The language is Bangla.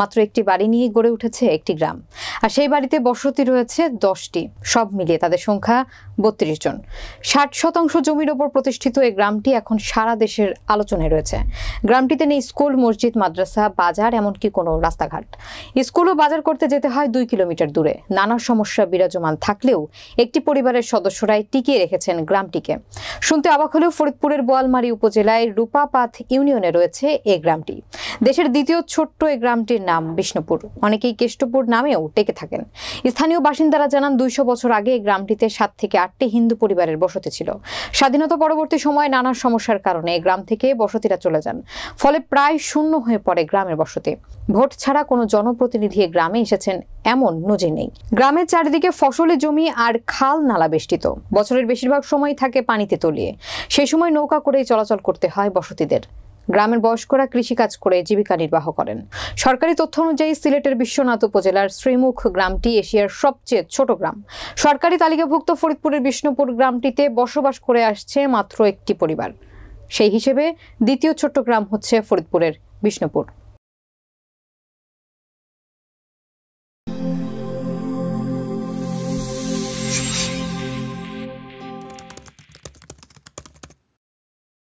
মাত্র একটি বাড়ি নিয়ে গড়ে উঠেছে একটি গ্রাম, আর সেই বাড়িতে বসতি রয়েছে 10টি। সব মিলিয়ে তাদের সংখ্যা 32 জন। 60% জমির ওপর প্রতিষ্ঠিত এই গ্রামটি এখন সারা দেশের আলোচনায় রয়েছে। গ্রামটিতে নেই স্কুল, মসজিদ, মাদ্রাসা, বাজার, এমনকি কোনো রাস্তাঘাট। স্কুল ও বাজার করতে যেতে হয় 2 কিলোমিটার দূরে। নানা সমস্যা বিরাজমান থাকলেও একটি পরিবারের সদস্যরাই টিকিয়ে রেখেছেন গ্রামটিকে। শুনতে অবাক হলেও ফরিদপুরের বোয়ালমারী উপজেলায় রূপাপাত ইউনিয়নে রয়েছে এই গ্রামটি। দেশের দ্বিতীয় ছোট্ট এই গ্রামটির নাম বিষ্ণুপুর। অনেকেই কেষ্টপুর নামেও ডেকে থাকেন। স্থানীয় বাসিন্দারা জানান 200 বছর আগে এই গ্রামটিতে 7 থেকে 8টি হিন্দু পরিবারের বসতি ছিল। স্বাধীনতা পরবর্তী সময়ে নানা সমস্যার কারণে এই গ্রাম থেকে বসতিরা চলে যান। ফলে প্রায় শূন্য হয়ে পড়ে গ্রামের বসতি। ভোট ছাড়া কোনো জনপ্রতিনিধি এই গ্রামে এসেছেন এমন নজির নেই। গ্রামের চারিদিকে ফসলি জমি আর খাল নালা বেষ্টিত। বছরের বেশিরভাগ সময় থাকে পানিতে তলিয়ে। সেই সময় নৌকা করেই চলাচল করতে হয় বসতিদের। গ্রামের বয়স্করা কৃষিকাজ করে জীবিকা নির্বাহ করেন। সরকারি তথ্য অনুযায়ী সিলেটের বিশ্বনাথ উপজেলার শ্রীমুখ গ্রামটি এশিয়ার সবচেয়ে ছোট গ্রাম। সরকারি তালিকাভুক্ত ফরিদপুরের বিষ্ণুপুর গ্রামটিতে বসবাস করে আসছে মাত্র একটি পরিবার। সেই হিসেবে দ্বিতীয় ছোট্ট গ্রাম হচ্ছে ফরিদপুরের বিষ্ণুপুর।